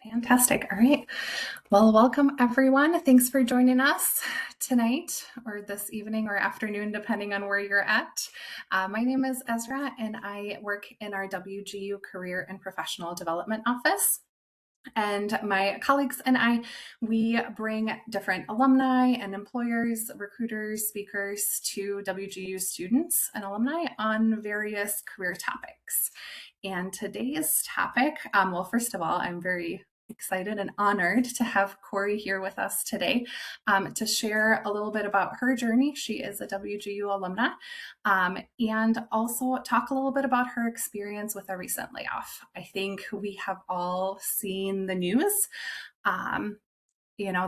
Fantastic. All right. Well, welcome everyone. Thanks for joining us tonight or this evening or afternoon, depending on where you're at. My name is Ezra and I work in our WGU Career and Professional Development Office. And my colleagues and I, we bring different alumni and employers, recruiters, speakers to WGU students and alumni on various career topics. And today's topic, well, first of all, I'm very excited and honored to have Kori here with us today to share a little bit about her journey. She is a WGU alumna, and also talk a little bit about her experience with a recent layoff. I think we have all seen the news. Um,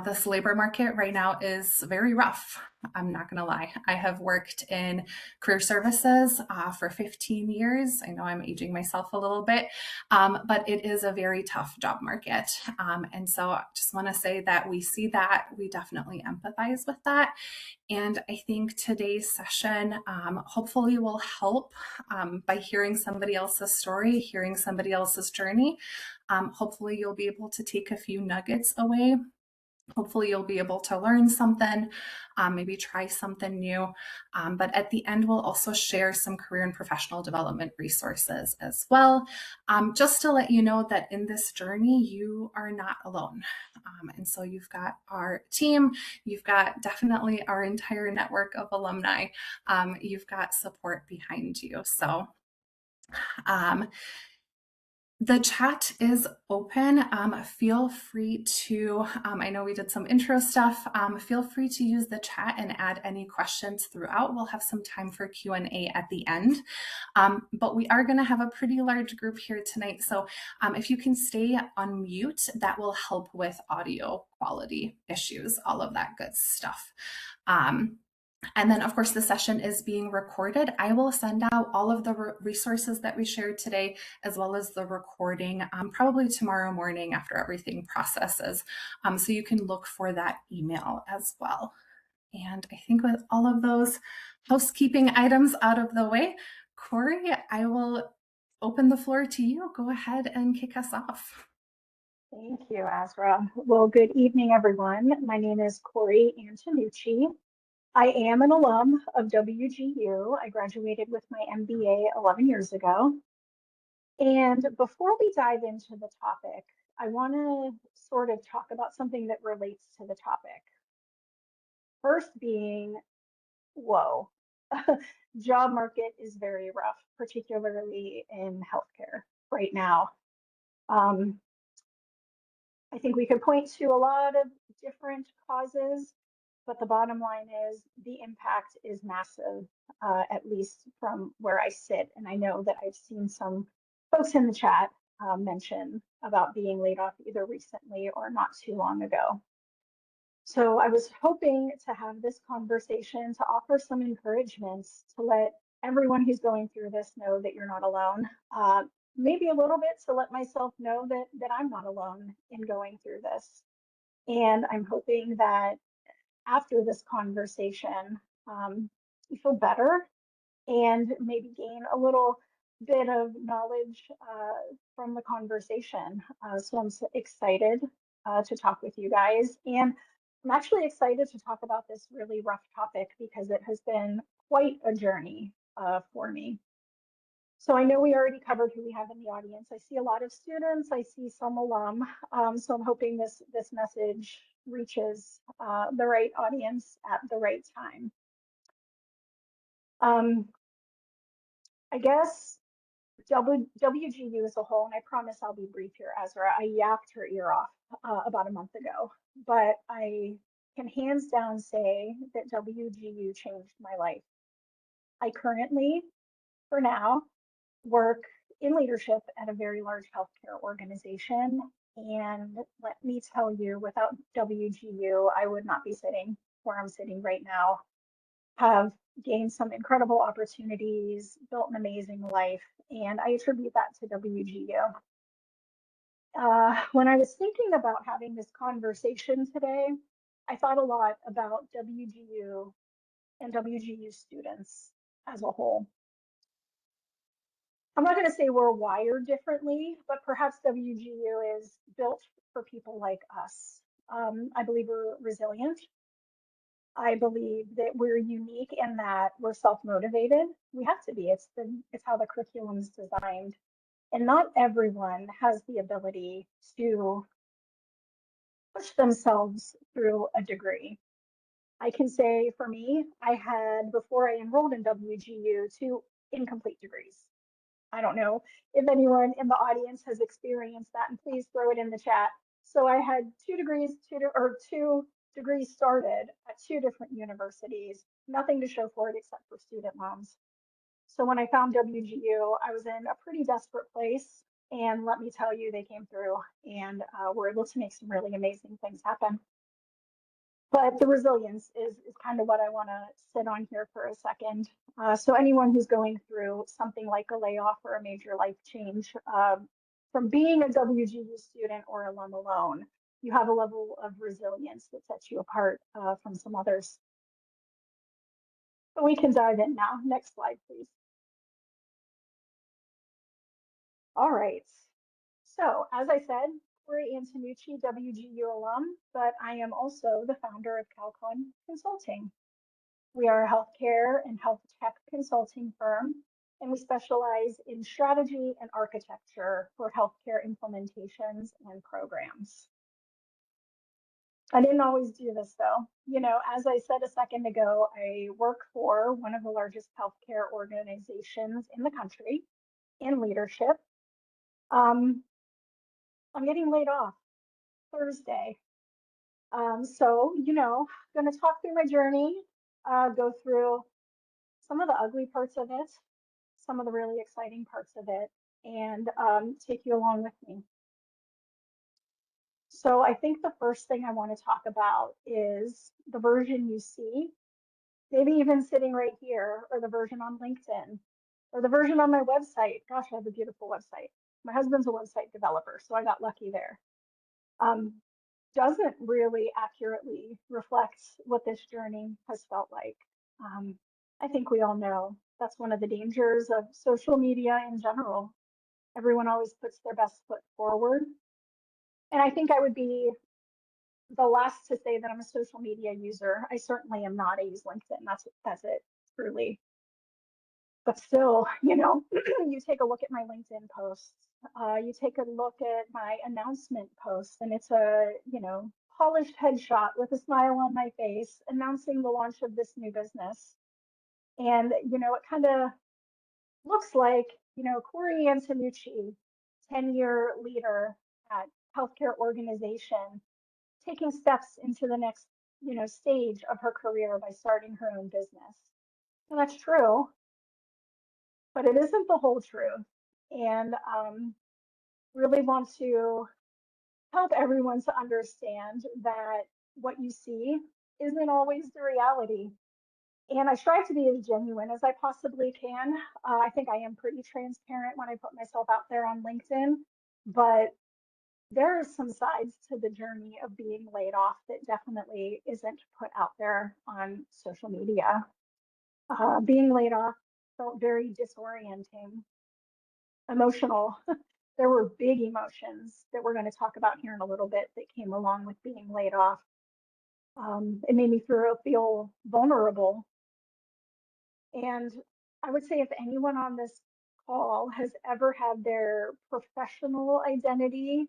this labor market right now is very rough. I'm not going to lie. I have worked in career services for 15 years. I know I'm aging myself a little bit, but it is a very tough job market. And so I just want to say that we see that, we definitely empathize with that. And I think today's session hopefully will help by hearing somebody else's story, hearing somebody else's journey. Hopefully you'll be able to take a few nuggets away. Hopefully you'll be able to learn something, maybe try something new. But at the end, we'll also share some career and professional development resources as well, just to let you know that in this journey, you are not alone. And so you've got our team, you've got definitely our entire network of alumni, you've got support behind you. So the chat is open. Feel free to, I know we did some intro stuff. Feel free to use the chat and add any questions throughout. We'll have some time for Q&A at the end. But we are going to have a pretty large group here tonight. So if you can stay on mute, that will help with audio quality issues, all of that good stuff. And then, of course, the session is being recorded. I will send out all of the resources that we shared today, as well as the recording, probably tomorrow morning after everything processes. So you can look for that email as well. And I think with all of those housekeeping items out of the way, Kori, I will open the floor to you. Go ahead and kick us off. Thank you, Ezra. Well, good evening, everyone. My name is Kori Antenucci. I am an alum of WGU. I graduated with my MBA 11 years ago. And before we dive into the topic, I want to sort of talk about something that relates to the topic. First being, whoa, job market is very rough, particularly in healthcare right now. I think we could point to a lot of different causes, but the bottom line is the impact is massive, at least from where I sit. And I know that I've seen some folks in the chat mention about being laid off either recently or not too long ago. So I was hoping to have this conversation to offer some encouragements to let everyone who's going through this know that you're not alone. Maybe a little bit to let myself know that I'm not alone in going through this. And I'm hoping that after this conversation, you feel better and maybe gain a little bit of knowledge from the conversation. So I'm so excited to talk with you guys. And I'm actually excited to talk about this really rough topic because it has been quite a journey for me. So I know we already covered who we have in the audience. I see a lot of students, I see some alum. So I'm hoping this message reaches the right audience at the right time. I guess WGU as a whole, and I promise I'll be brief here, Ezra, I yacked her ear off about a month ago, but I can hands down say that WGU changed my life. I currently, for now, work in leadership at a very large healthcare organization. And let me tell you, without WGU, I would not be sitting where I'm sitting right now. Have gained some incredible opportunities, built an amazing life, and I attribute that to WGU. When I was thinking about having this conversation today, I thought a lot about WGU and WGU students as a whole. I'm not going to say we're wired differently, but perhaps WGU is built for people like us. I believe we're resilient. I believe that we're unique in that we're self-motivated. We have to be. It's how the curriculum is designed. And not everyone has the ability to push themselves through a degree. I can say for me, I had, before I enrolled in WGU, two incomplete degrees. I don't know if anyone in the audience has experienced that, and please throw it in the chat. So I had two degrees started at two different universities, nothing to show for it except for student loans. So when I found WGU, I was in a pretty desperate place. And let me tell you, they came through and were able to make some really amazing things happen. But the resilience is kind of what I want to sit on here for a second. So anyone who's going through something like a layoff or a major life change, from being a WGU student or alum alone, you have a level of resilience that sets you apart from some others. But we can dive in now. Next slide, please. All right. So as I said, Kori Antenucci, WGU alum, but I am also the founder of Calcon Consulting. We are a healthcare and health tech consulting firm, and we specialize in strategy and architecture for healthcare implementations and programs. I didn't always do this though. You know, as I said a second ago, I work for one of the largest healthcare organizations in the country in leadership. I'm getting laid off Thursday. So, going to talk through my journey, go through some of the ugly parts of it, some of the really exciting parts of it, and take you along with me. So I think the first thing I want to talk about is the version you see, maybe even sitting right here, or the version on LinkedIn, or the version on my website. Gosh, I have a beautiful website. My husband's a website developer, so I got lucky there. Doesn't really accurately reflect what this journey has felt like. I think we all know that's one of the dangers of social media in general. Everyone always puts their best foot forward. And I think I would be the last to say that I'm a social media user. I certainly am not. I use LinkedIn. That's it, truly. But still, you take a look at my LinkedIn posts, you take a look at my announcement posts, and it's a, polished headshot with a smile on my face announcing the launch of this new business. And, it kind of looks like, Kori Antenucci, 10-year leader at healthcare organization, taking steps into the next, stage of her career by starting her own business. And that's true, but it isn't the whole truth. And really want to help everyone to understand that what you see isn't always the reality. And I strive to be as genuine as I possibly can. I think I am pretty transparent when I put myself out there on LinkedIn, but there are some sides to the journey of being laid off that definitely isn't put out there on social media. Being laid off felt very disorienting, emotional. There were big emotions that we're going to talk about here in a little bit that came along with being laid off. It made me feel vulnerable. And I would say if anyone on this call has ever had their professional identity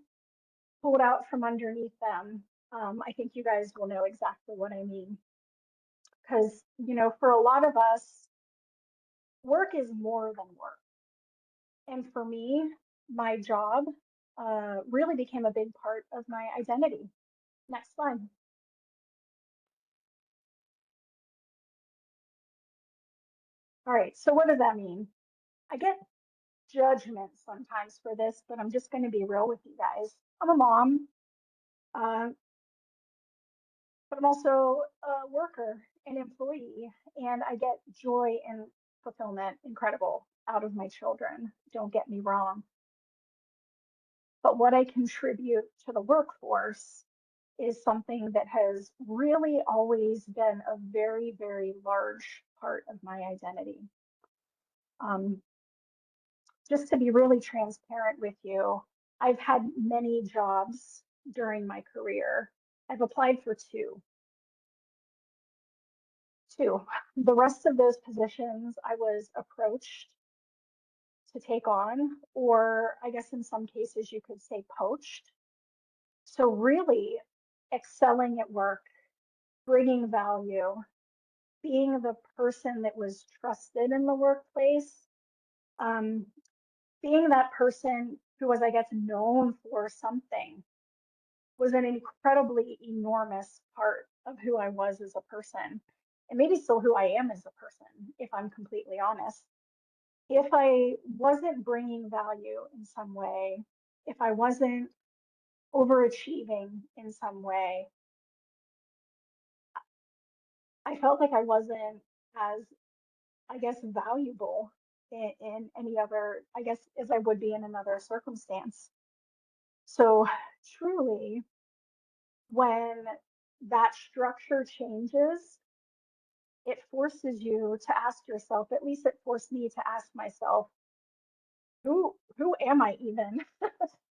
pulled out from underneath them, I think you guys will know exactly what I mean. Because, for a lot of us, work is more than work. And for me, my job really became a big part of my identity. Next slide. All right, so what does that mean? I get judgment sometimes for this, but I'm just going to be real with you guys. I'm a mom, uh, but I'm also a worker, an employee, and I get joy and fulfillment, incredible, out of my children. Don't get me wrong. But what I contribute to the workforce is something that has really always been a very, very large part of my identity. just to be really transparent with you, I've had many jobs during my career. I've applied for two. The rest of those positions I was approached to take on, or I guess in some cases you could say poached. So really excelling at work, bringing value, being the person that was trusted in the workplace, um, being that person who was, I guess, known for something was an incredibly enormous part of who I was as a person, and maybe still who I am as a person, if I'm completely honest. If I wasn't bringing value in some way, if I wasn't overachieving in some way, I felt like I wasn't as, I guess, valuable in any other, I guess, as I would be in another circumstance. So truly, when that structure changes, it forces you to ask yourself, at least it forced me to ask myself, who am I even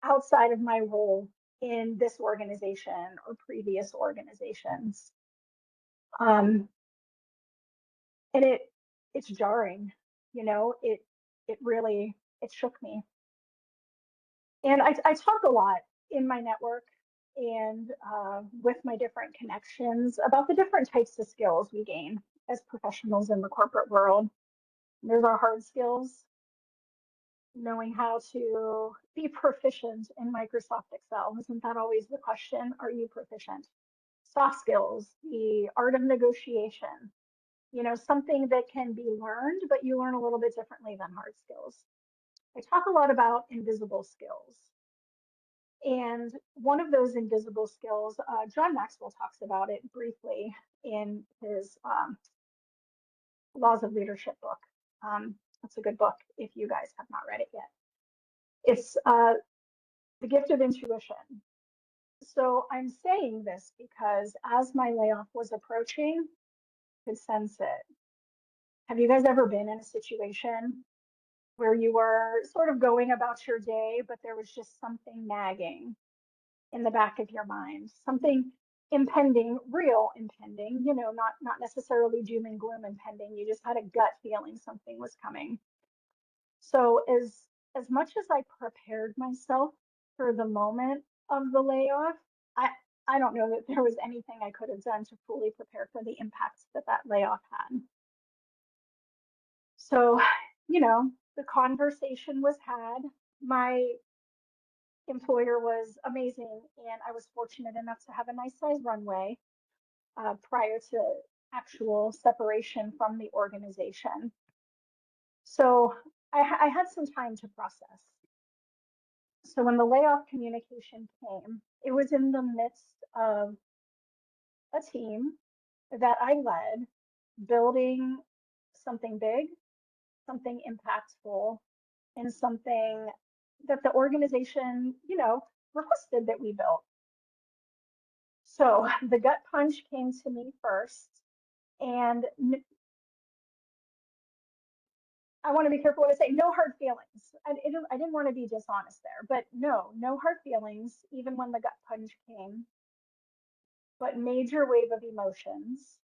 outside of my role in this organization or previous organizations? Um, and it's jarring, you know, it really it shook me. And I talk a lot in my network and with my different connections about the different types of skills we gain as professionals in the corporate world. There's our hard skills, knowing how to be proficient in Microsoft Excel. Isn't that always the question? Are you proficient? Soft skills, the art of negotiation, you know, something that can be learned, but you learn a little bit differently than hard skills. I talk a lot about invisible skills. And one of those invisible skills, John Maxwell talks about it briefly in his Laws of Leadership book. That's a good book if you guys have not read it yet. It's the gift of intuition. So I'm saying this because as my layoff was approaching, I could sense it. Have you guys ever been in a situation where you were sort of going about your day, but there was just something nagging in the back of your mind, something impending, real impending, you know, not necessarily doom and gloom impending. You just had a gut feeling something was coming. So as much as I prepared myself for the moment of the layoff, I I don't know that there was anything I could have done to fully prepare for the impacts that that layoff had. So, you know, the conversation was had. My employer was amazing, and I was fortunate enough to have a nice size runway prior to actual separation from the organization. So I had some time to process. So when the layoff communication came, it was in the midst of a team that I led building something big, something impactful, and something that the organization, you know, requested that we built. So the gut punch came to me first, and I want to be careful what I say. No hard feelings. I didn't want to be dishonest there, but no hard feelings, even when the gut punch came, but major wave of emotions.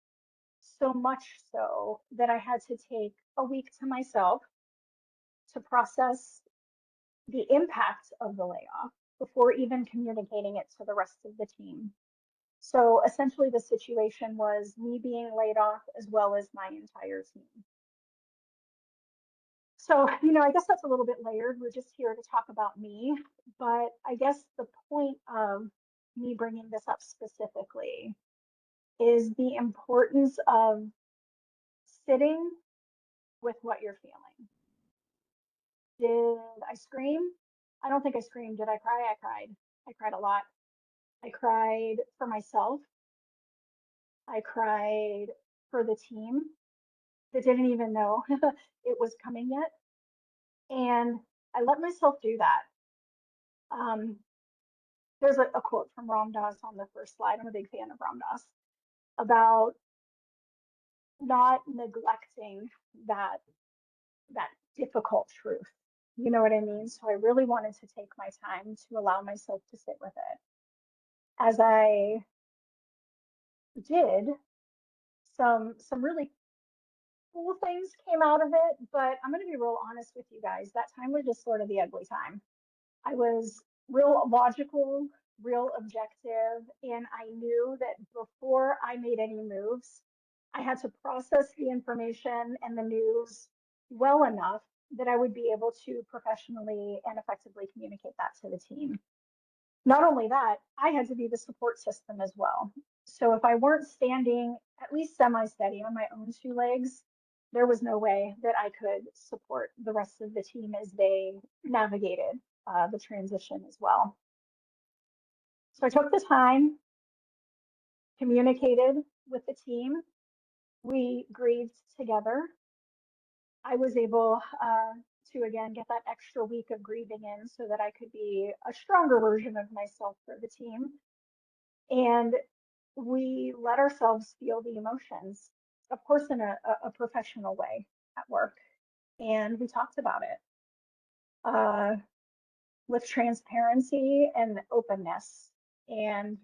So much so that I had to take a week to myself to process the impact of the layoff before even communicating it to the rest of the team. So essentially, the situation was me being laid off as well as my entire team. So, you know, I guess that's a little bit layered. We're just here to talk about me, but I guess the point of me bringing this up specifically is the importance of sitting with what you're feeling. Did I scream? I don't think I screamed. Did I cry? I cried. I cried a lot. I cried for myself. I cried for the team that didn't even know it was coming yet. And I let myself do that. Um, there's a quote from Ram Dass on the first slide. I'm a big fan of Ram Dass about not neglecting that that difficult truth. You know what I mean? So I really wanted to take my time to allow myself to sit with it. As I did, some really cool things came out of it, but I'm going to be real honest with you guys. That time was just sort of the ugly time. I was real logical, real objective, and I knew that before I made any moves, I had to process the information and the news well enough that I would be able to professionally and effectively communicate that to the team. Not only that, I had to be the support system as well. So if I weren't standing at least semi steady on my own two legs, there was no way that I could support the rest of the team as they navigated the transition as well. So I took the time, communicated with the team. We grieved together. I was able to again get that extra week of grieving in so that I could be a stronger version of myself for the team. And we let ourselves feel the emotions, of course, in a professional way at work. And we talked about it with transparency and openness. And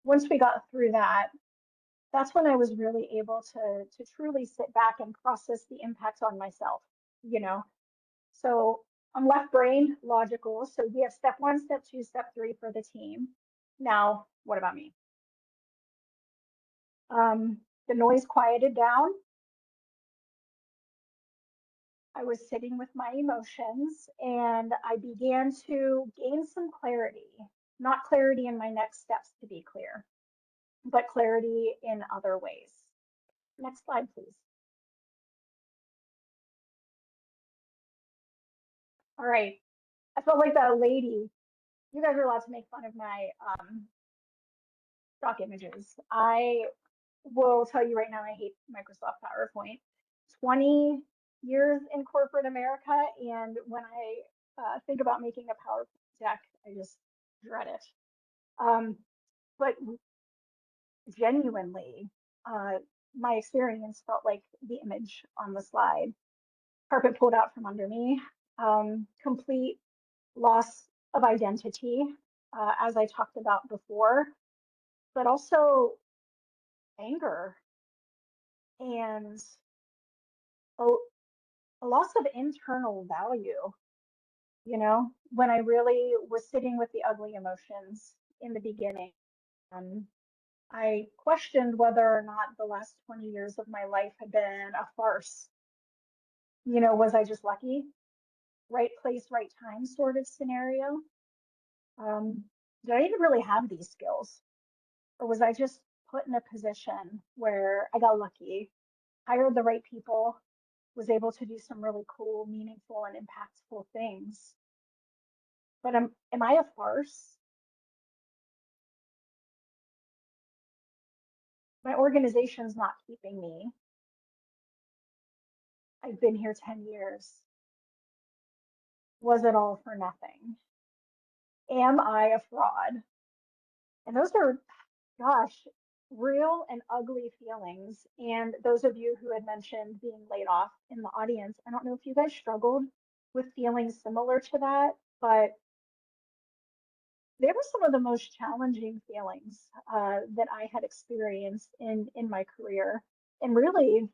once we got through that, that's when I was really able to truly sit back and process the impact on myself, you know. So I'm left brain logical. So we have step one, step two, step three for the team. Now, what about me? The noise quieted down. I was sitting with my emotions and I began to gain some clarity, not clarity in my next steps to be clear, but clarity in other ways. Next slide, please. All right. I felt like that lady. You guys are allowed to make fun of my stock images. I will tell you right now, I hate Microsoft PowerPoint. 20 years in corporate America, and when I think about making a PowerPoint deck, I just dread it. But genuinely, my experience felt like the image on the slide. Carpet pulled out from under me, complete loss of identity, as I talked about before, but also anger and a, a loss of internal value. You know, when I really was sitting with the ugly emotions in the beginning, um, I questioned whether or not the last 20 years of my life had been a farce. You know, was I just lucky? Right place, right time sort of scenario? Did I even really have these skills? Or was I just put in a position where I got lucky, hired the right people, was able to do some really cool, meaningful, and impactful things? But am I a farce? My organization's not keeping me. I've been here 10 years. Was it all for nothing? Am I a fraud? And those are, gosh, real and ugly feelings. And those of you who had mentioned being laid off in the audience, I don't know if you guys struggled with feelings similar to that, but they were some of the most challenging feelings that I had experienced in my career, and really,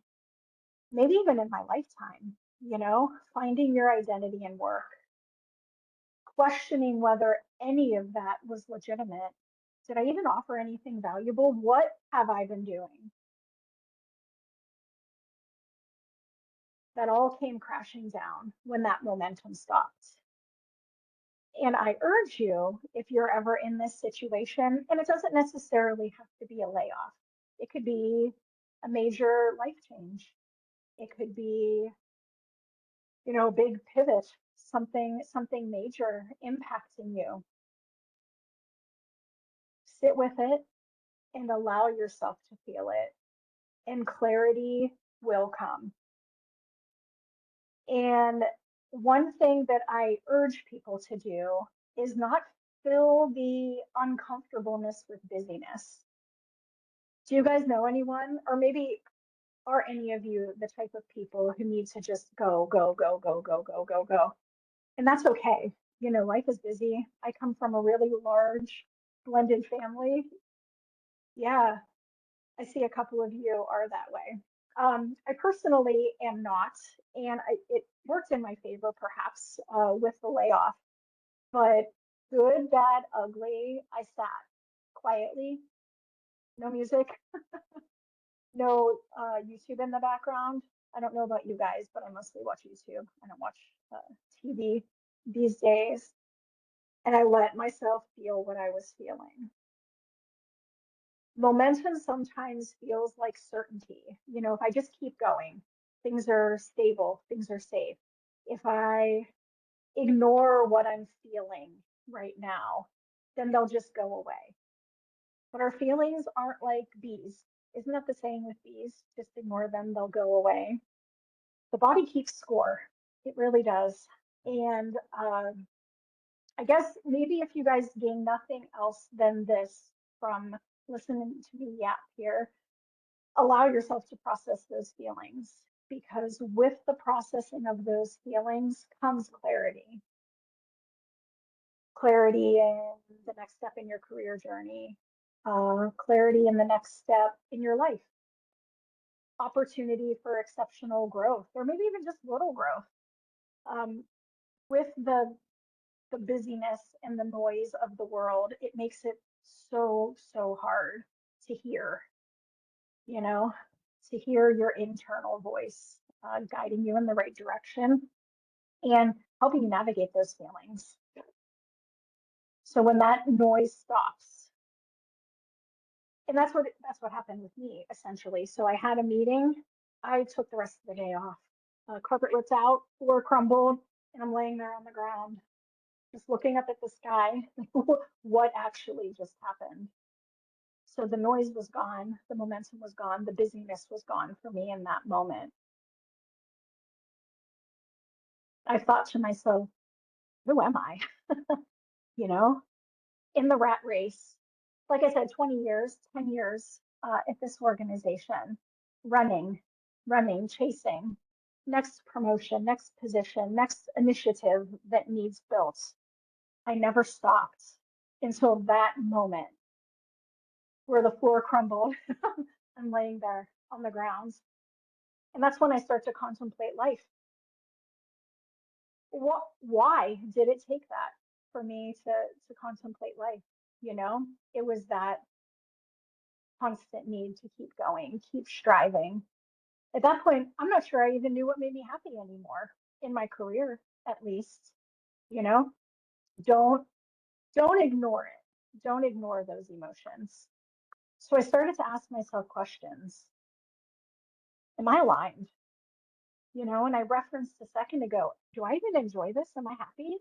maybe even in my lifetime. You know, finding your identity in work, questioning whether any of that was legitimate. Did I even offer anything valuable? What have I been doing? That all came crashing down when that momentum stopped. And I urge you, if you're ever in this situation, and it doesn't necessarily have to be a layoff, it could be a major life change. It could be, you know, a big pivot, something major impacting you. Sit with it and allow yourself to feel it, and clarity will come. And one thing that I urge people to do is not fill the uncomfortableness with busyness. Do you guys know anyone, or maybe are any of you the type of people who need to just go, go, go, go, go, go, go, go? And that's okay. You know, life is busy. I come from a really large blended family. Yeah, I see a couple of you are that way. I personally am not, and it worked in my favor perhaps with the layoff, but good, bad, ugly, I sat quietly, no music, no YouTube in the background. I don't know about you guys, but I mostly watch YouTube. I don't watch TV these days. And I let myself feel what I was feeling. Momentum sometimes feels like certainty. You know, if I just keep going, things are stable, things are safe. If I ignore what I'm feeling right now, then they'll just go away. But our feelings aren't like bees. Isn't that the saying with bees? Just ignore them, they'll go away. The body keeps score. It really does. And I guess maybe if you guys gain nothing else than this from listening to me yap here, allow yourself to process those feelings, because with the processing of those feelings comes clarity. Clarity in the next step in your career journey, clarity in the next step in your life, opportunity for exceptional growth, or maybe even just little growth. With the busyness and the noise of the world, it makes it so hard to hear, you know, to hear your internal voice guiding you in the right direction and helping you navigate those feelings. So when that noise stops, and that's what happened with me essentially. So I had a meeting. I took the rest of the day off. Carpet ripped out, floor crumbled, and I'm laying there on the ground, just looking up at the sky. What actually just happened? So the noise was gone, the momentum was gone, the busyness was gone for me in that moment. I thought to myself, who am I? You know, in the rat race. Like I said, 20 years, 10 years at this organization, running, running, chasing, next promotion, next position, next initiative that needs built. I never stopped until that moment where the floor crumbled. I'm laying there on the ground. And that's when I start to contemplate life. Why did it take that for me to contemplate life? You know, it was that constant need to keep going, keep striving. At that point, I'm not sure I even knew what made me happy anymore in my career, at least. You know, don't don't ignore it. Don't ignore those emotions. So I started to ask myself questions. Am I aligned? You know, and I referenced a second ago, do I even enjoy this? Am I happy?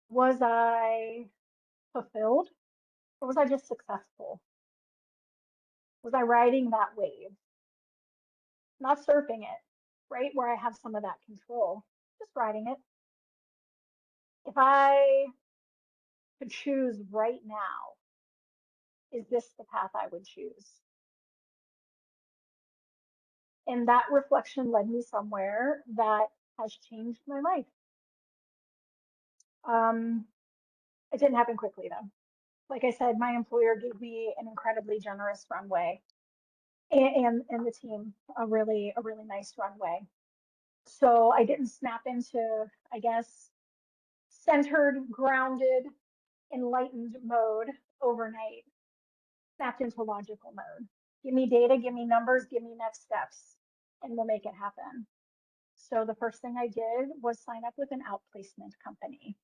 Was I fulfilled, or was I just successful? Was I riding that wave? Not surfing it, right? Where I have some of that control, just riding it. If I could choose right now, is this the path I would choose? And that reflection led me somewhere that has changed my life. Um, it didn't happen quickly though. Like I said, my employer gave me an incredibly generous runway, and the team a really nice runway. So I didn't snap into, I guess, centered, grounded, enlightened mode overnight. Snapped into logical mode. Give me data, give me numbers, give me next steps, and we'll make it happen. So the first thing I did was sign up with an outplacement company.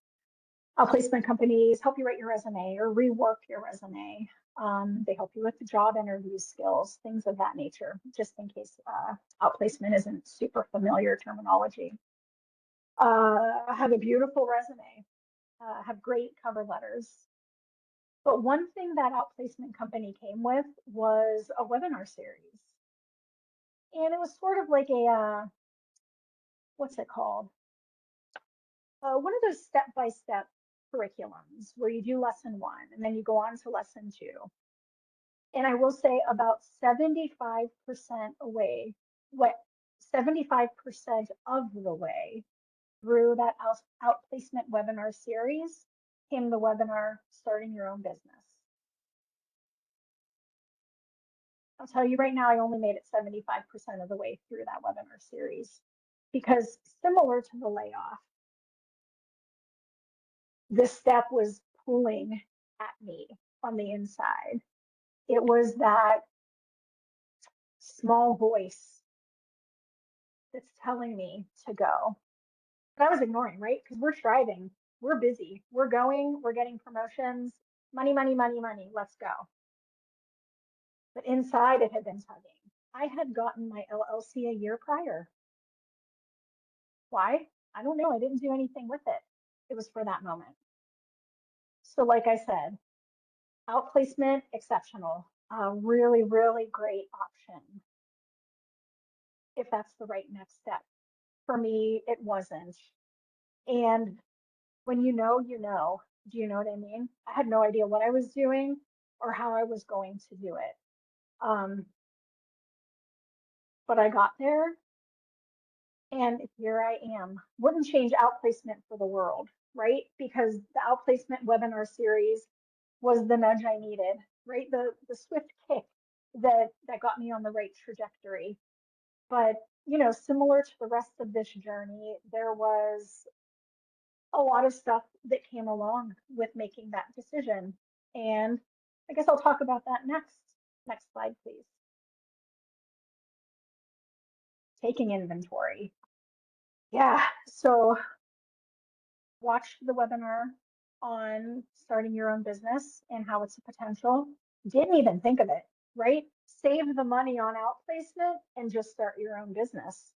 Outplacement companies help you write your resume or rework your resume. They help you with the job interview skills, things of that nature, just in case outplacement isn't super familiar terminology. I have a beautiful resume, have great cover letters. But one thing that outplacement company came with was a webinar series. And it was sort of like a, what's it called? One of those step-by-step curriculums where you do lesson one and then you go on to lesson two. And I will say about 75% away, what 75% of the way through that outplacement webinar series came the webinar, Starting Your Own Business. I'll tell you right now, I only made it 75% of the way through that webinar series because similar to the layoff, this step was pulling at me on the inside. It was that small voice that's telling me to go. But I was ignoring, right? Because we're striving, we're busy, we're going, we're getting promotions, money, money, money, money, let's go. But inside it had been tugging. I had gotten my LLC a year prior. Why? I don't know. I didn't do anything with it. It was for that moment. So like I said, outplacement, exceptional. Really, really great option if that's the right next step. For me, it wasn't. And when you know, you know. Do you know what I mean? I had no idea what I was doing or how I was going to do it. But I got there and here I am. Wouldn't change outplacement for the world, right? Because the outplacement webinar series was the nudge I needed, right? The swift kick that got me on the right trajectory. But, you know, similar to the rest of this journey, there was a lot of stuff that came along with making that decision. And I guess I'll talk about that next. Next slide, please. Taking inventory. Yeah, so watched the webinar on starting your own business and how it's a potential. Didn't even think of it, right? Save the money on outplacement and just start your own business.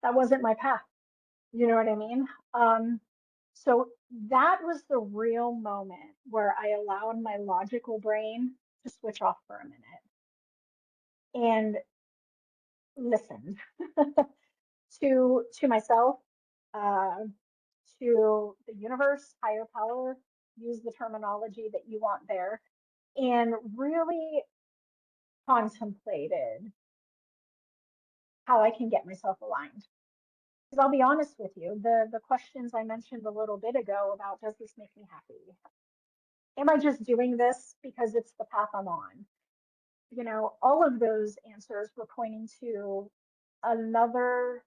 That wasn't my path. You know what I mean? So that was the real moment where I allowed my logical brain to switch off for a minute and listened to myself, uh, to the universe, higher power, use the terminology that you want there, and really contemplated how I can get myself aligned. Because I'll be honest with you, the questions I mentioned a little bit ago about does this make me happy? Am I just doing this because it's the path I'm on? You know, all of those answers were pointing to another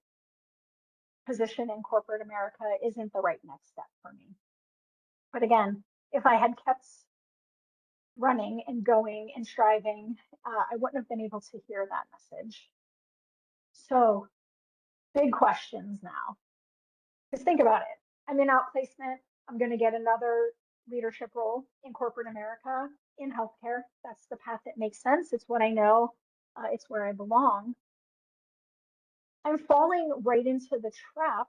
position in corporate America isn't the right next step for me. But again, if I had kept running and going and striving, I wouldn't have been able to hear that message. So big questions now. Just think about it. I'm in outplacement. I'm going to get another leadership role in corporate America in healthcare. That's the path that makes sense. It's what I know. It's where I belong. I'm falling right into the trap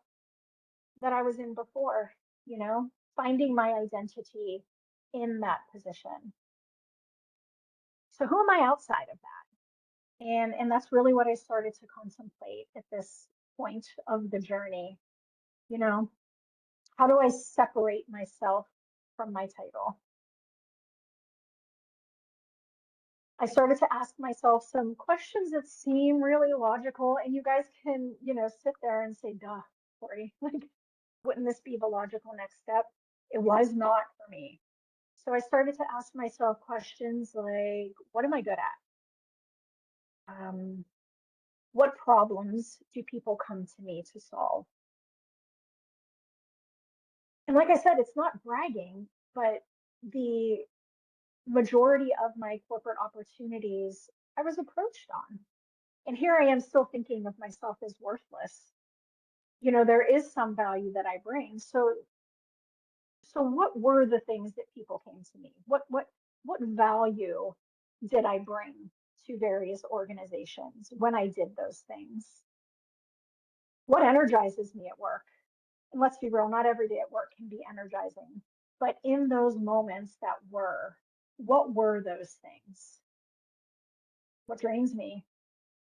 that I was in before, you know, finding my identity in that position. So who am I outside of that? And that's really what I started to contemplate at this point of the journey. You know, how do I separate myself from my title? I started to ask myself some questions that seem really logical, and you guys can, you know, sit there and say, duh, Kori, like, wouldn't this be the logical next step? It was not for me. So I started to ask myself questions like, what am I good at? What problems do people come to me to solve? And like I said, it's not bragging, but the majority of my corporate opportunities I was approached on. And here I am still thinking of myself as worthless. You know, there is some value that I bring. So what were the things that people came to me? What value did I bring to various organizations when I did those things? What energizes me at work? And let's be real, not every day at work can be energizing. But in those moments that were, what were those things? What drains me?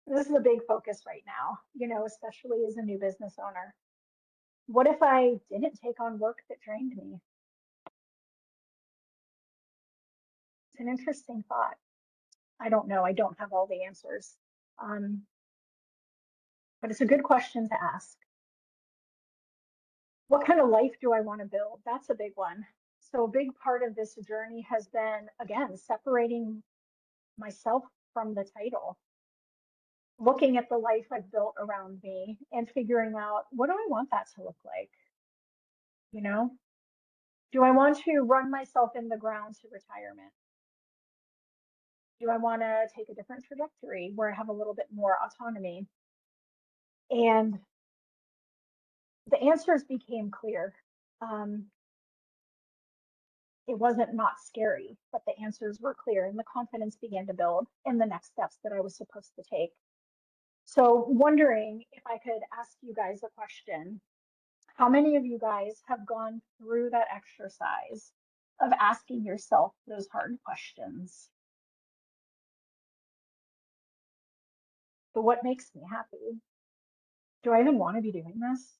This is a big focus right now, you know, especially as a new business owner. What if I didn't take on work that drained me? It's an interesting thought. I don't know. I don't have all the answers. Um, but it's a good question to ask. What kind of life do I want to build? That's a big one. So a big part of this journey has been, again, separating myself from the title, looking at the life I've built around me and figuring out, what do I want that to look like? You know, do I want to run myself in the ground to retirement? Do I want to take a different trajectory where I have a little bit more autonomy? And the answers became clear. Um, it wasn't not scary, but the answers were clear and the confidence began to build in the next steps that I was supposed to take. So, wondering if I could ask you guys a question. How many of you guys have gone through that exercise of asking yourself those hard questions? But what makes me happy? Do I even want to be doing this?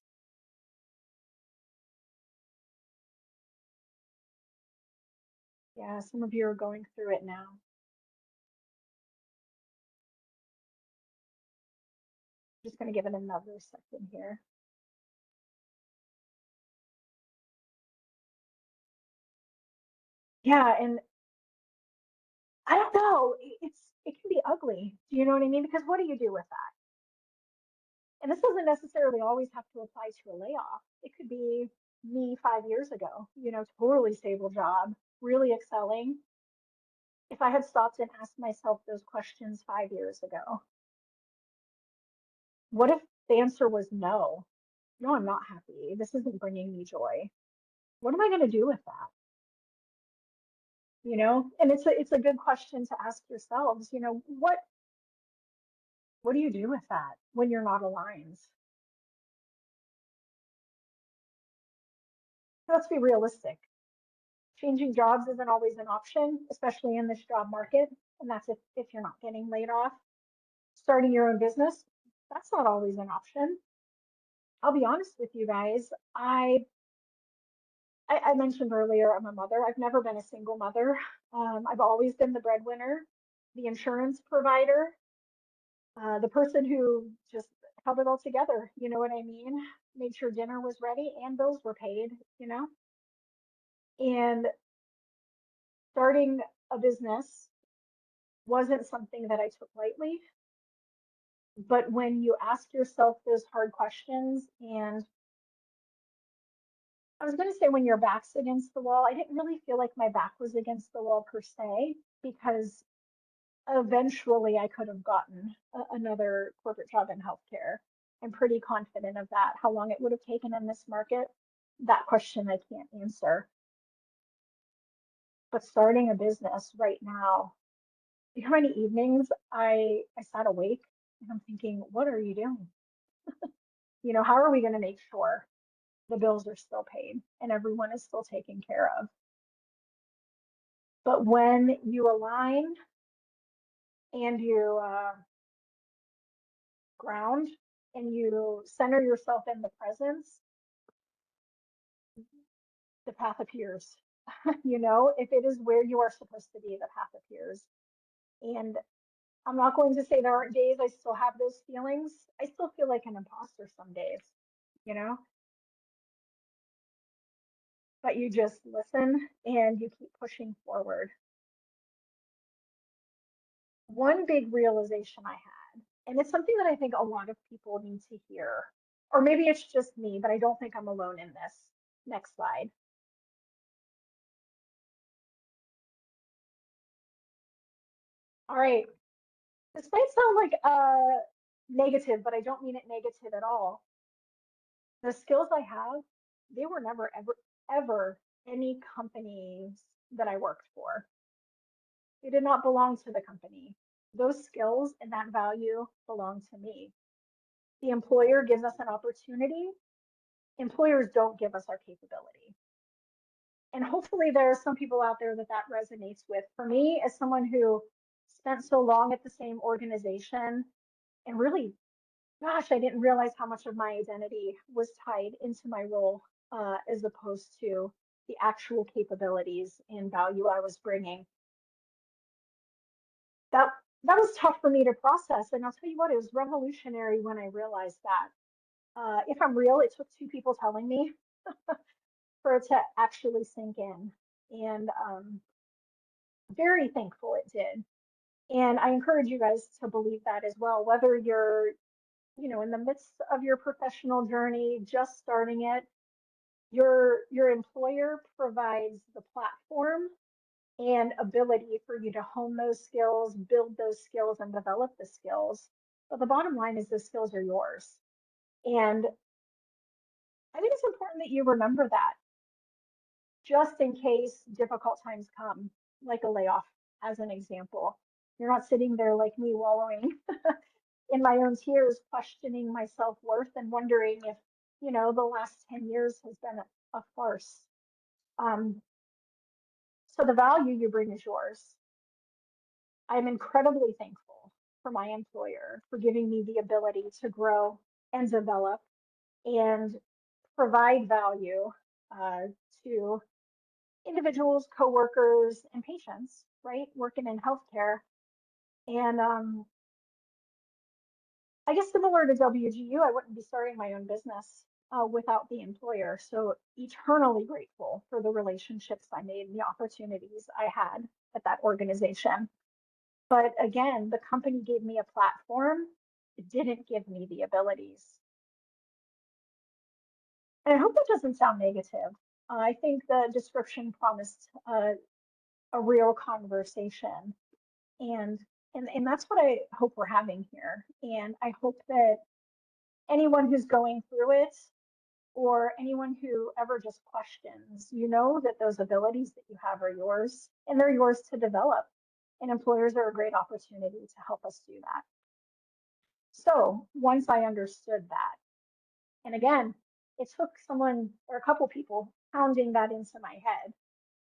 Yeah, some of you are going through it now. Just going to give it another second here. Yeah, and I don't know, it can be ugly. Do you know what I mean? Because what do you do with that? And this doesn't necessarily always have to apply to a layoff. It could be me 5 years ago, totally stable job, really excelling. If I had stopped and asked myself those questions 5 years ago, what if the answer was no? No, I'm not happy. This isn't bringing me joy. What am I going to do with that? And it's a good question to ask yourselves. What do you do with that when you're not aligned? Let's be realistic. Changing jobs isn't always an option, especially in this job market. And that's if you're not getting laid off. Starting your own business, that's not always an option. I'll be honest with you guys. I mentioned earlier, I'm a mother. I've never been a single mother. I've always been the breadwinner, the insurance provider, the person who just held it all together. You know what I mean? Made sure dinner was ready and bills were paid. And starting a business wasn't something that I took lightly. But when you ask yourself those hard questions, and I was going to say when your back's against the wall, I didn't really feel like my back was against the wall per se, because eventually I could have gotten another corporate job in healthcare. I'm pretty confident of that. How long it would have taken in this market, that question I can't answer. But starting a business right now, you know how many evenings I sat awake and I'm thinking, what are you doing? How are we going to make sure the bills are still paid and everyone is still taken care of? But when you align and you ground and you center yourself in the presence, the path appears. If it is where you are supposed to be, the path appears. And I'm not going to say there aren't days I still have those feelings. I still feel like an imposter some days, you know, but you just listen and you keep pushing forward. One big realization I had, and it's something that I think a lot of people need to hear, or maybe it's just me, but I don't think I'm alone in this. Next slide. All right. This might sound like negative, but I don't mean it negative at all. The skills I have, they were never, ever any companies that I worked for. They did not belong to the company. Those skills and that value belong to me. The employer gives us an opportunity. Employers don't give us our capability. And hopefully there are some people out there that resonates with. For me, as someone who spent so long at the same organization, and really, gosh, I didn't realize how much of my identity was tied into my role, as opposed to the actual capabilities and value I was bringing. that that was tough for me to process. And I'll tell you what, it was revolutionary when I realized that. If I'm real, it took two people telling me for it to actually sink in. And very thankful it did. And I encourage you guys to believe that as well, whether you're, in the midst of your professional journey, just starting it, your employer provides the platform and ability for you to hone those skills, build those skills, and develop the skills. But the bottom line is the skills are yours. And I think it's important that you remember that just in case difficult times come, like a layoff, as an example. You're not sitting there like me wallowing in my own tears, questioning my self worth and wondering if, the last 10 years has been a farce. Um, so the value you bring is yours. I'm incredibly thankful for my employer for giving me the ability to grow and develop and provide value to individuals, coworkers, and patients, right? Working in healthcare. And I guess similar to WGU, I wouldn't be starting my own business without the employer. So eternally grateful for the relationships I made and the opportunities I had at that organization. But again, the company gave me a platform. It didn't give me the abilities. And I hope that doesn't sound negative. I think the description promised a real conversation. And, and that's what I hope we're having here. And I hope that anyone who's going through it or anyone who ever just questions, that those abilities that you have are yours and they're yours to develop. And employers are a great opportunity to help us do that. So once I understood that, and again, it took someone or a couple people pounding that into my head.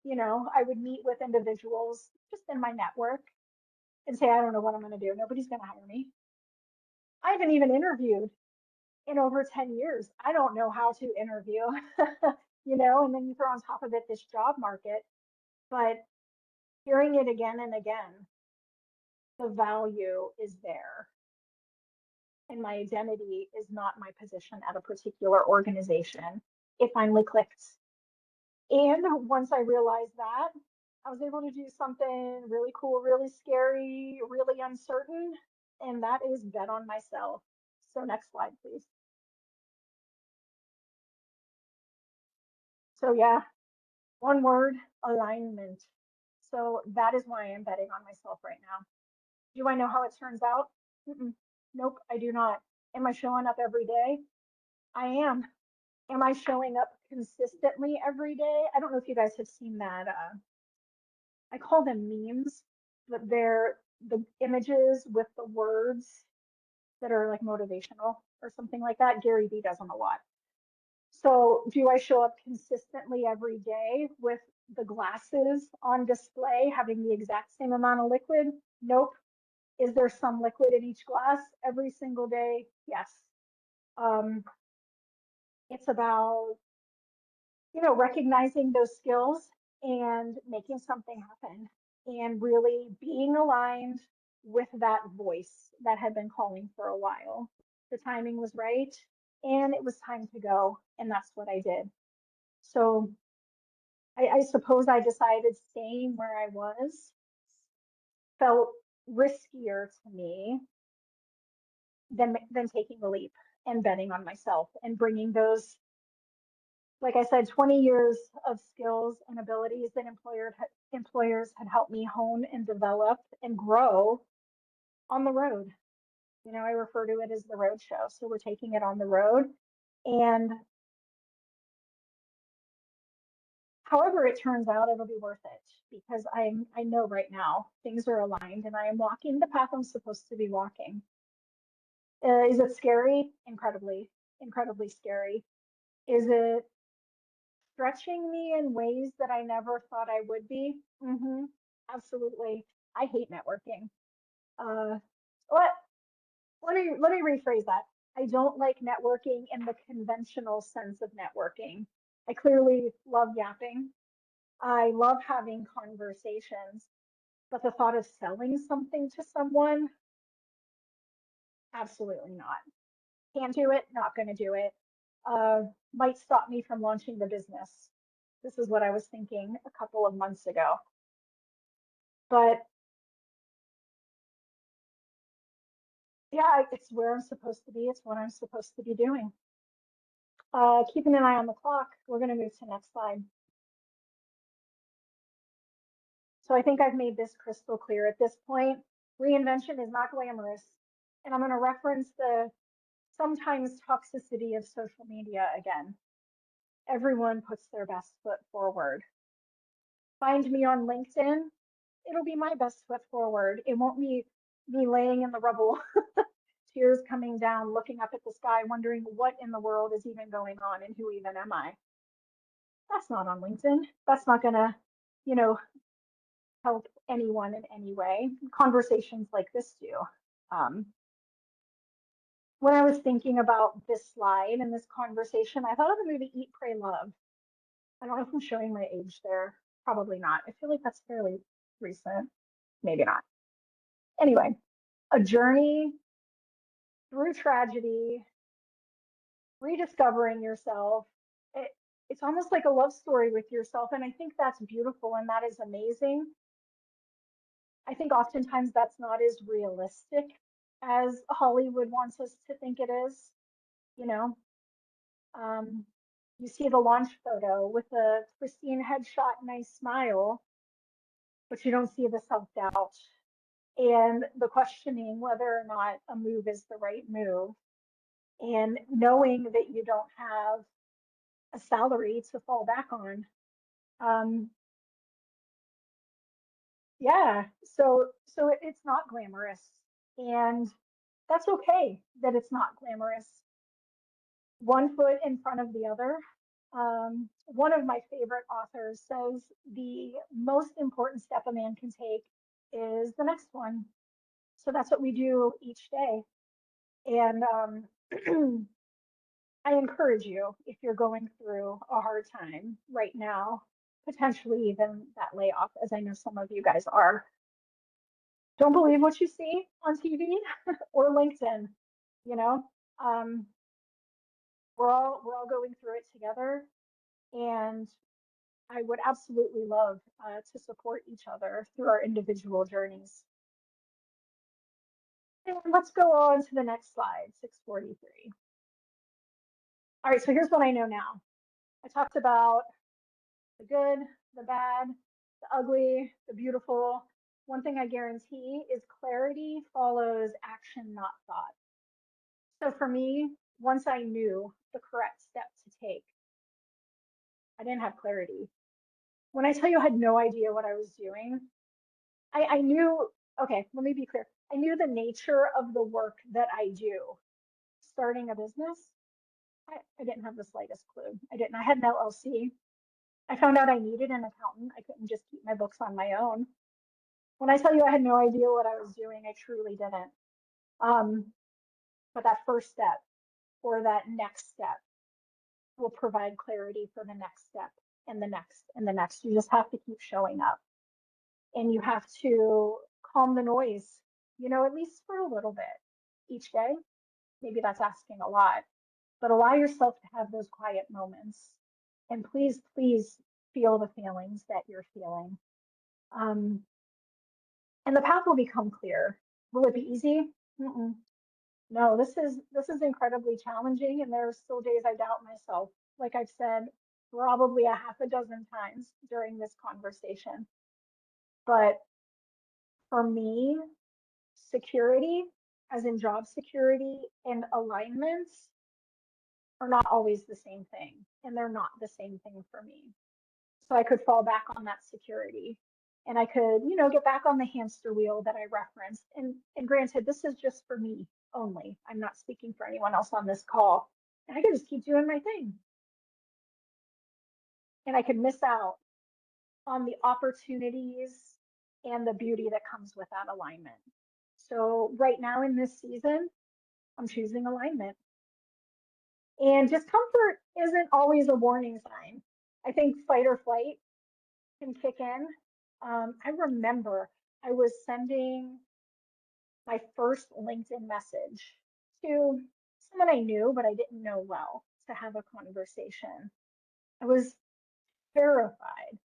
I would meet with individuals just in my network and say, I don't know what I'm going to do. Nobody's going to hire me. I haven't even interviewed in over 10 years. I don't know how to interview, and then you throw on top of it this job market. But hearing it again and again, the value is there. And my identity is not my position at a particular organization. It finally clicked. And once I realized that, I was able to do something really cool, really scary, really uncertain, and that is bet on myself. So next slide, please. So yeah, one word, alignment. So that is why I'm betting on myself right now. Do I know how it turns out? Nope, I do not. Am I showing up every day? I am. Am I showing up consistently every day? I don't know if you guys have seen that. I call them memes, but they're the images with the words that are like motivational or something like that. Gary Vee does them a lot. So do I show up consistently every day with the glasses on display having the exact same amount of liquid? Nope. Is there some liquid in each glass every single day? Yes. Um, it's about, recognizing those skills and making something happen and really being aligned with that voice that had been calling for a while. The timing was right and it was time to go. And that's what I did. So I suppose I decided staying where I was felt riskier to me than taking the leap and betting on myself and bringing those, like I said, 20 years of skills and abilities that employers had helped me hone and develop and grow on the road. I refer to it as the road show. So we're taking it on the road. And however it turns out, it'll be worth it because I know right now things are aligned and I am walking the path I'm supposed to be walking. Is it scary? Incredibly, incredibly scary. Is it stretching me in ways that I never thought I would be? Absolutely. I hate networking. Uh, let, let me rephrase that. I don't like networking in the conventional sense of networking. I clearly love yapping. I love having conversations, But the thought of selling something to someone, absolutely not. Can't do it, not going to do it. Might stop me from launching the business. This is what I was thinking a couple of months ago. But yeah, it's where I'm supposed to be. It's what I'm supposed to be doing. Keeping an eye on the clock, we're going to move to next slide. So I think I've made this crystal clear at this point. Reinvention is not glamorous. And I'm going to reference the sometimes toxicity of social media again. Everyone puts their best foot forward. Find me on LinkedIn. It'll be my best foot forward. It won't be me laying in the rubble, tears coming down, looking up at the sky, wondering what in the world is even going on and who even am I? That's not on LinkedIn. That's not going to, you know, help anyone in any way. Conversations like this do. Um, when I was thinking about this slide and this conversation, I thought of the movie Eat, Pray, Love. I don't know if I'm showing my age there. Probably not. I feel like that's fairly recent. Maybe not. Anyway, a journey through tragedy, rediscovering yourself. It's almost like a love story with yourself. And I think that's beautiful and that is amazing. I think oftentimes that's not as realistic as Hollywood wants us to think it is. You know, um, you see the launch photo with a pristine headshot, nice smile, but you don't see the self doubt and the questioning whether or not a move is the right move, and knowing that you don't have a salary to fall back on. Um, yeah, so it's not glamorous, and that's okay that it's not glamorous. One foot in front of the other. One of my favorite authors says the most important step a man can take is the next one. So that's what we do each day. And I encourage you, if you're going through a hard time right now, potentially even that layoff, as I know some of you guys are, don't believe what you see on TV or LinkedIn. You know, um, we're all going through it together, and I would absolutely love to support each other through our individual journeys. And let's go on to the next slide, 643. All right, so here's what I know now. I talked about the good, the bad, the ugly, the beautiful. One thing I guarantee is clarity follows action, not thought. So for me, once I knew the correct step to take, I didn't have clarity. When I tell you I had no idea what I was doing, I knew, okay, let me be clear. I knew the nature of the work that I do. Starting a business, I didn't have the slightest clue. I didn't. I had an LLC. I found out I needed an accountant. I couldn't just keep my books on my own. When I tell you I had no idea what I was doing, I truly didn't. Um, but that first step or that next step will provide clarity for the next step and the next and the next. You just have to keep showing up and you have to calm the noise, at least for a little bit each day. Maybe that's asking a lot, but allow yourself to have those quiet moments. And please, please feel the feelings that you're feeling. Um, and the path will become clear. Will it be easy? Mm-mm. No, this is incredibly challenging, and there are still days I doubt myself. Like I've said, probably a half a dozen times during this conversation. But for me, security, as in job security, and alignments are not always the same thing, and they're not the same thing for me. So I could fall back on that security, and I could, get back on the hamster wheel that I referenced. And granted, this is just for me only. I'm not speaking for anyone else on this call. And I could just keep doing my thing. And I could miss out on the opportunities and the beauty that comes with that alignment. So right now in this season, I'm choosing alignment. And discomfort isn't always a warning sign. I think fight or flight can kick in. I remember I was sending my first LinkedIn message to someone I knew, but I didn't know well, to have a conversation. I was terrified.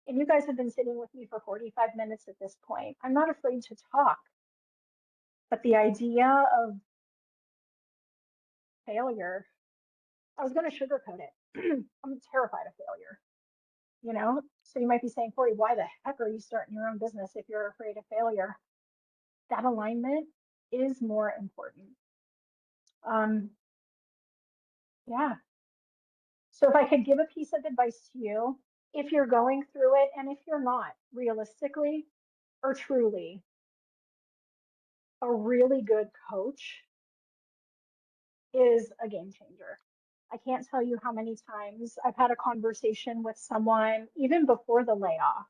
And you guys have been sitting with me for 45 minutes at this point. I'm not afraid to talk, but the idea of failure, I was going to sugarcoat it. I'm terrified of failure, you know? So you might be saying, Kori, why the heck are you starting your own business if you're afraid of failure? That alignment is more important. Um, yeah. So if I could give a piece of advice to you, if you're going through it, and if you're not, realistically or truly, a really good coach is a game changer. I can't tell you how many times I've had a conversation with someone, even before the layoff.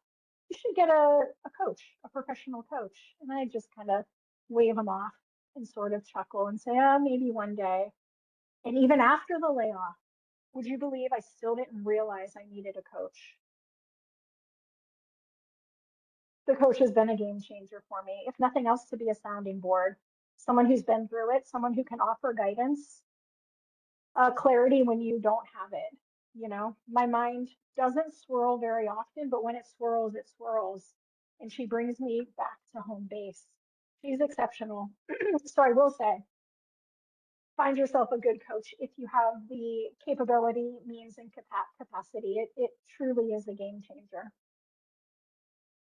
You should get a coach, a professional coach. And I just kind of wave them off and sort of chuckle and say, oh, maybe one day. And even after the layoff, would you believe I still didn't realize I needed a coach? The coach has been a game changer for me, if nothing else, to be a sounding board, someone who's been through it, someone who can offer guidance, clarity when you don't have it. You know, my mind doesn't swirl very often, but when it swirls, it swirls. And she brings me back to home base. She's exceptional. So I will say, find yourself a good coach if you have the capability, means, and capacity. It truly is a game changer.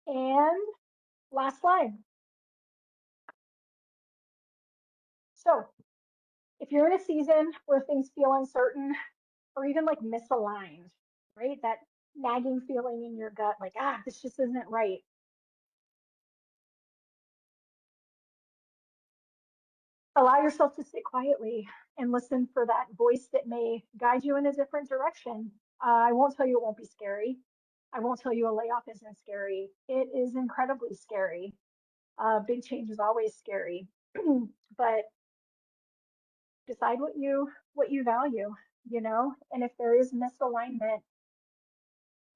And last slide. So if you're in a season where things feel uncertain or even like misaligned, right? That nagging feeling in your gut, like, this just isn't right. Allow yourself to sit quietly and listen for that voice that may guide you in a different direction. I won't tell you it won't be scary. I won't tell you a layoff isn't scary. It is incredibly scary. Big change is always scary, but decide what you value, you know. And if there is misalignment,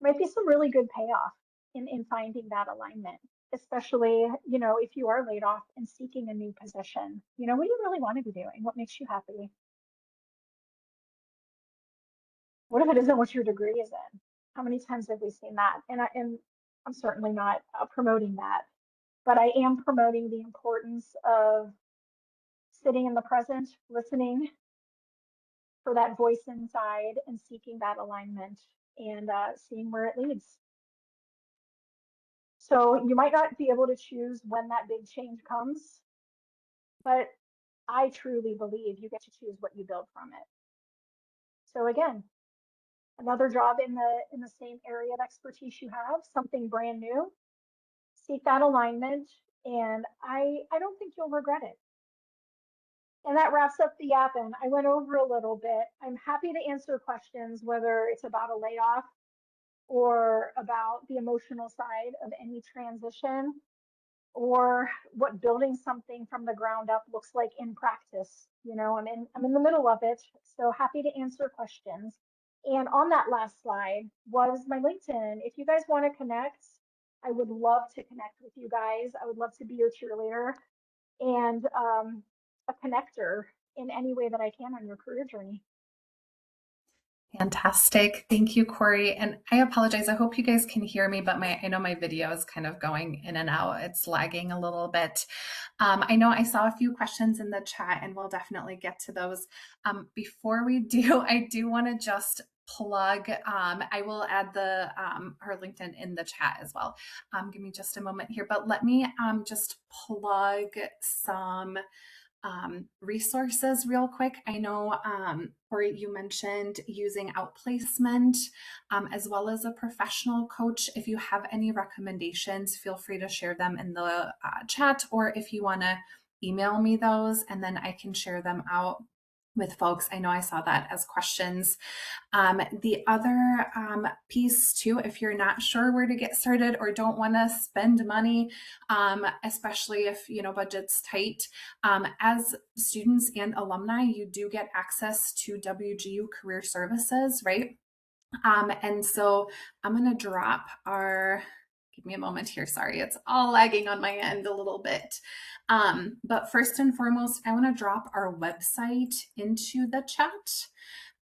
might be some really good payoff in finding that alignment, especially, you know, if you are laid off and seeking a new position. You know, what do you really want to be doing? What makes you happy? What if it isn't what your degree is in? How many times have we seen that? And I'm certainly not promoting that, but I am promoting the importance of sitting in the present, listening for that voice inside, and seeking that alignment, and seeing where it leads. So you might not be able to choose when that big change comes, but I truly believe you get to choose what you build from it. So again, another job in the same area of expertise you have, something brand new, seek that alignment, and I don't think you'll regret it. And that wraps up the app. And I went over a little bit. I'm happy to answer questions, whether it's about a layoff or about the emotional side of any transition, or what building something from the ground up looks like in practice. You know, I'm in the middle of it, so happy to answer questions. And on that last slide was my LinkedIn. If you guys want to connect, I would love to connect with you guys. I would love to be your cheerleader and a connector in any way that I can on your career journey. Fantastic. Thank you, Kori. And I apologize. I hope you guys can hear me, but I know my video is kind of going in and out. It's lagging a little bit. I know I saw a few questions in the chat, and we'll definitely get to those. Before we do, I do want to just plug. I will add the her LinkedIn in the chat as well. Give me just a moment here, but let me just plug some resources real quick. I know, Kori, you mentioned using outplacement as well as a professional coach. If you have any recommendations, feel free to share them in the chat, or if you want to email me those, and then I can share them out with folks. I know I saw that as questions. The other piece too, if you're not sure where to get started or don't want to spend money, especially if budget's tight, as students and alumni, you do get access to WGU Career Services, right? And so I'm going to drop our Give me a moment here. Sorry, it's all lagging on my end a little bit. But first and foremost, I want to drop our website into the chat.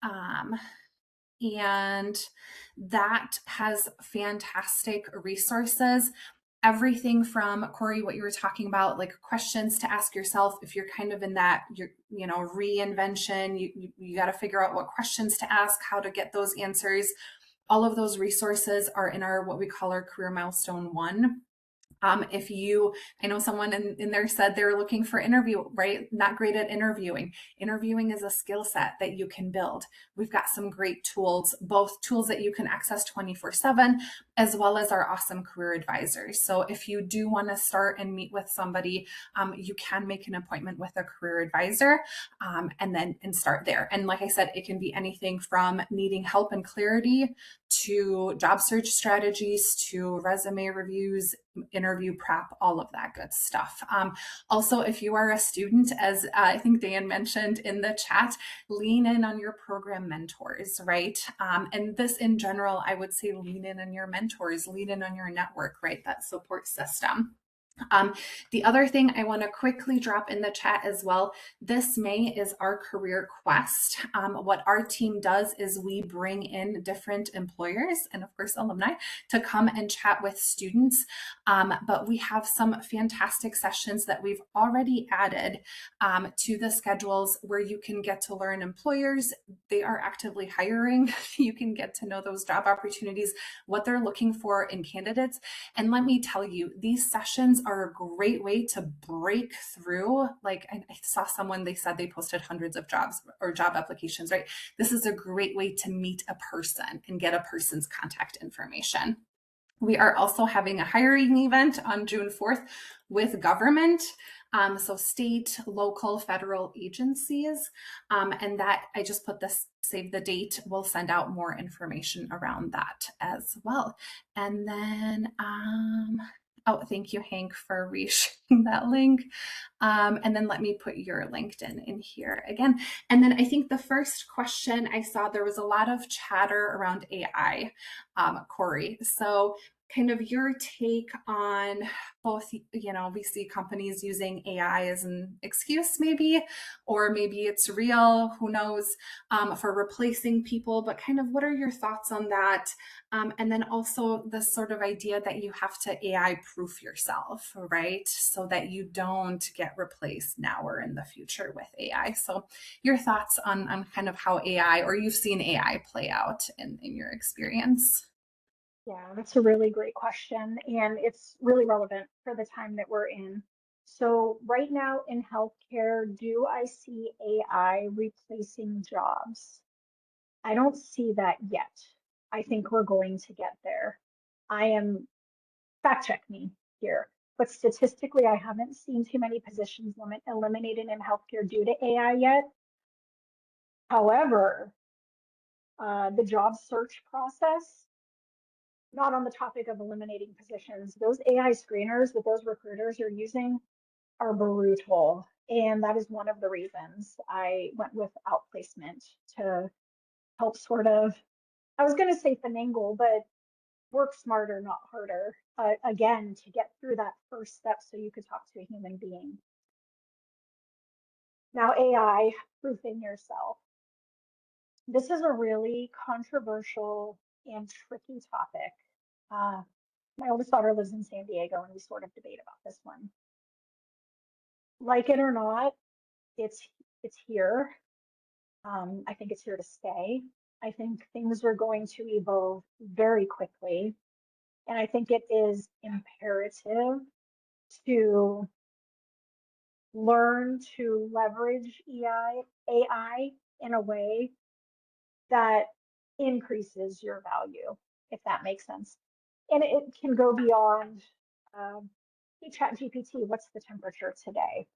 Um, and that has fantastic resources. Everything from Kori, what you were talking about, like questions to ask yourself if you're kind of in that, reinvention. You got to figure out what questions to ask, how to get those answers. All of those resources are in our what we call our career milestone 1. I know someone in there said they're looking for interview, right? Not great at interviewing. Interviewing is a skill set that you can build. We've got some great tools, both tools that you can access 24/7, as well as our awesome career advisors. So if you do want to start and meet with somebody, you can make an appointment with a career advisor, and start there. And like I said, it can be anything from needing help and clarity to job search strategies to resume reviews, interview prep, all of that good stuff. Also, if you are a student, as I think Dan mentioned in the chat, lean in on your program mentors, right? And this in general, I would say lean in on your mentors, lean in on your network, right? That support system. The other thing I want to quickly drop in the chat as well, this May is our career quest. What our team does is we bring in different employers and of course alumni to come and chat with students. But we have some fantastic sessions that we've already added to the schedules where you can get to learn employers. They are actively hiring. You can get to know those job opportunities, what they're looking for in candidates. And let me tell you, these sessions are a great way to break through. Like I saw someone, they said they posted hundreds of jobs or job applications, right? This is a great way to meet a person and get a person's contact information. We are also having a hiring event on June 4th with government. So state, local, federal agencies. And that I just put this, save the date. We'll send out more information around that as well. And then, oh, thank you, Hank, for resharing that link. And then let me put your LinkedIn in here again. And then I think the first question I saw, there was a lot of chatter around AI, Kori. So kind of your take on both, we see companies using AI as an excuse maybe, or maybe it's real, who knows, for replacing people, but kind of what are your thoughts on that? And then also this sort of idea that you have to AI proof yourself, right? So that you don't get replaced now or in the future with AI. So your thoughts on kind of how AI, or you've seen AI play out in your experience. Yeah, that's a really great question, and it's really relevant for the time that we're in. So right now in healthcare, do I see AI replacing jobs? I don't see that yet. I think we're going to get there. I am, fact check me here, but statistically, I haven't seen too many positions eliminated in healthcare due to AI yet. However, the job search process, not on the topic of eliminating positions, those AI screeners that those recruiters are using are brutal. And that is one of the reasons I went with outplacement to help sort of, I was going to say finagle, but work smarter, not harder. Again, to get through that first step so you could talk to a human being. Now, AI, proofing yourself. This is a really controversial and tricky topic. My oldest daughter lives in San Diego, and we sort of debate about this one. Like it or not, it's here. I think it's here to stay. I think things are going to evolve very quickly, and I think it is imperative to learn to leverage AI in a way that increases your value, if that makes sense. And it can go beyond, hey, chat GPT, what's the temperature today?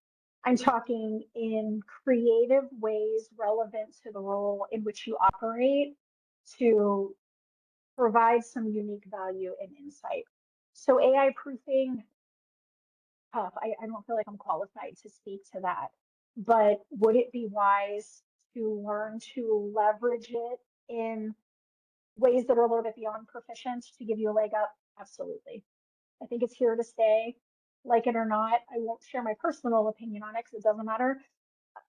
I'm talking in creative ways relevant to the role in which you operate to provide some unique value and insight. So AI proofing, tough. I don't feel like I'm qualified to speak to that. But would it be wise to learn to leverage it in ways that are a little bit beyond proficient to give you a leg up? Absolutely. I think it's here to stay. Like it or not, I won't share my personal opinion on it because it doesn't matter.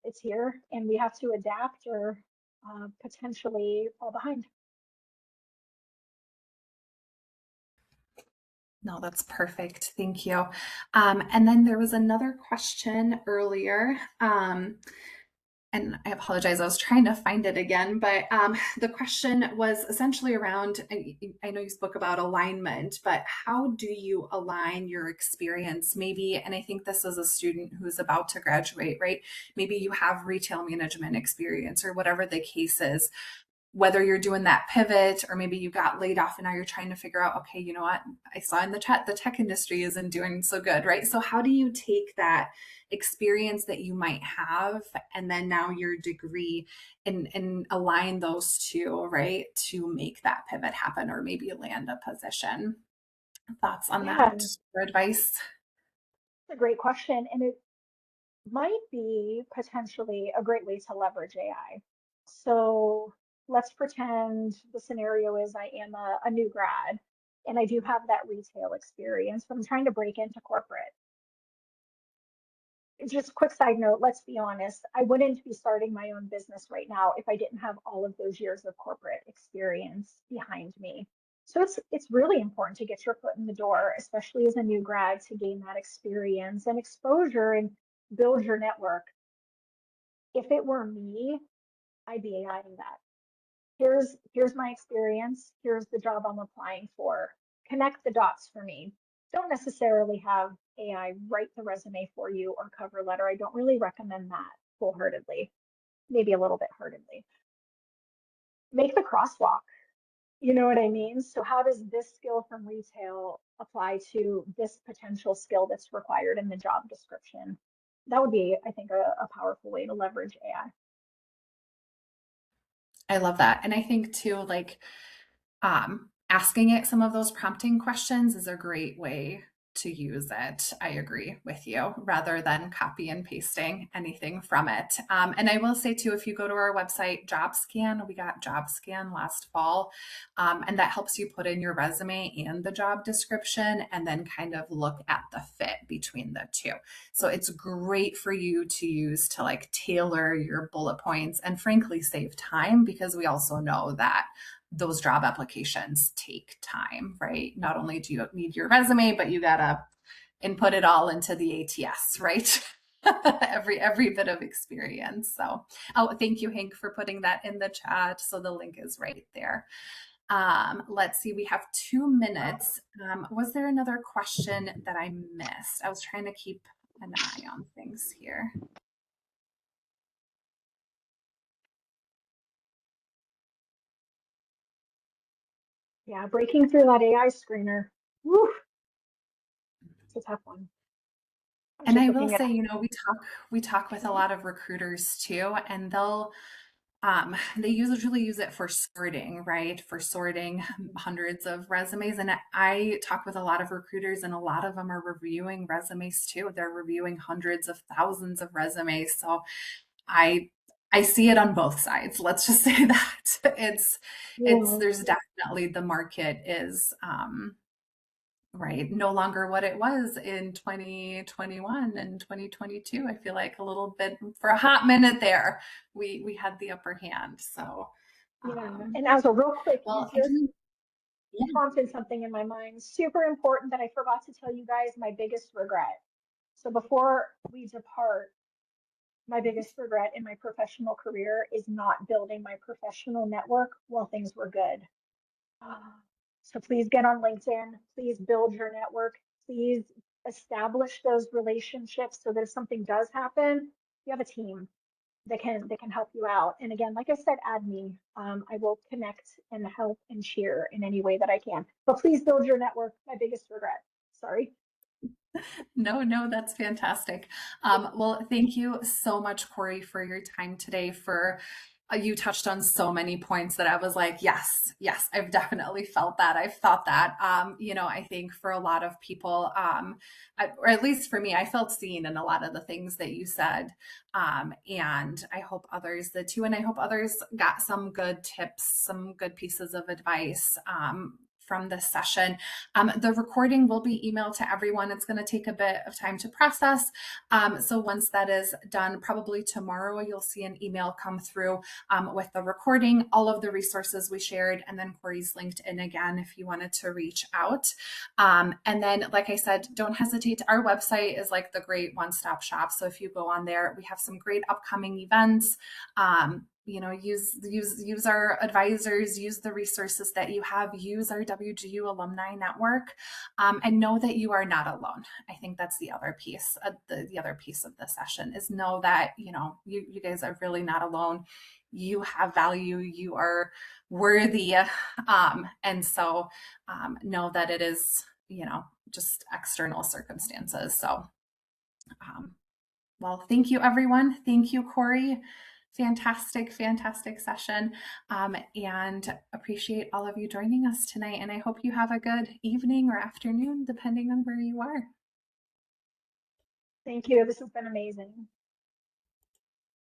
It's here, and we have to adapt or potentially fall behind. No, that's perfect. Thank you. And then there was another question earlier. And I apologize, I was trying to find it again, but the question was essentially around, I know you spoke about alignment, but how do you align your experience? Maybe, and I think this is a student who's about to graduate, right? Maybe you have retail management experience or whatever the case is, whether you're doing that pivot or maybe you got laid off and now you're trying to figure out, okay, you know what? I saw in the tech industry isn't doing so good, right? So how do you take that experience that you might have and then now your degree and align those two, right? To make that pivot happen or maybe land a position. Thoughts on Yeah, that or advice? it's a great question. And it might be potentially a great way to leverage AI. So let's pretend the scenario is I am a new grad and I do have that retail experience, but I'm trying to break into corporate. Just a quick side note, let's be honest, I wouldn't be starting my own business right now if I didn't have all of those years of corporate experience behind me. So it's really important to get your foot in the door, especially as a new grad, to gain that experience and exposure and build your network. If it were me, I'd be AIing that. Here's my experience, here's the job I'm applying for. Connect the dots for me. Don't necessarily have AI write the resume for you or cover letter. I don't really recommend that wholeheartedly, maybe a little bit heartedly. Make the crosswalk. You know what I mean? So how does this skill from retail apply to this potential skill that's required in the job description? That would be, I think, a powerful way to leverage AI. I love that. And I think too, like asking it some of those prompting questions is a great way to use it. I agree with you rather than copy and pasting anything from it. And I will say too, if you go to our website, JobScan, we got JobScan last fall, and that helps you put in your resume and the job description and then kind of look at the fit between the two. So it's great for you to use to like tailor your bullet points and frankly save time because we also know that those job applications take time, right? Not only do you need your resume, but you gotta input it all into the ATS, right? every bit of experience. So, oh, thank you, Hank, for putting that in the chat. So the link is right there. Let's see, we have 2 minutes. Was there another question that I missed? I was trying to keep an eye on things here. Yeah, breaking through that AI screener. Woo, it's a tough one. I'm And just I will looking at say, you know, we talk with a lot of recruiters too, and they usually use it for sorting, right? For sorting hundreds of resumes. And I talk with a lot of recruiters, and a lot of them are reviewing resumes too. They're reviewing hundreds of thousands of resumes. So I I see it on both sides. Let's just say that it's yeah, there's definitely the market is right, no longer what it was in 2021 and 2022. I feel like a little bit for a hot minute there, we had the upper hand. So, yeah. um, And as a real quick, you well, I just do, yeah. prompted something in my mind. Super important that I forgot to tell you guys my biggest regret. So before we depart, my biggest regret in my professional career is not building my professional network while things were good. So please get on LinkedIn. Please build your network. Please establish those relationships so that if something does happen, you have a team that can help you out. And again, like I said, add me. I will connect and help and cheer in any way that I can. But please build your network. My biggest regret. Sorry. No, that's fantastic. Well, thank you so much, Kori, for your time today. For you touched on so many points that I was like, yes, I've definitely felt that. I've thought that. I think for a lot of people, or at least for me, I felt seen in a lot of the things that you said. And I hope others did too. And I hope others got some good tips, some good pieces of advice. from this session. The recording will be emailed to everyone. It's going to take a bit of time to process. So once that is done, probably tomorrow, you'll see an email come through with the recording, all of the resources we shared, and then Kori's LinkedIn again if you wanted to reach out. And then, like I said, don't hesitate. Our website is like the great one-stop shop. So if you go on there, we have some great upcoming events. Use our advisors, use the resources that you have, use our WGU Alumni Network, and know that you are not alone. I think that's the other piece. The other piece of the session is know that you guys are really not alone. You have value. You are worthy, and so know that it is just external circumstances. So, well, thank you, everyone. Thank you, Kori. Fantastic, fantastic session. And appreciate all of you joining us tonight. And I hope you have a good evening or afternoon, depending on where you are. Thank you. This has been amazing.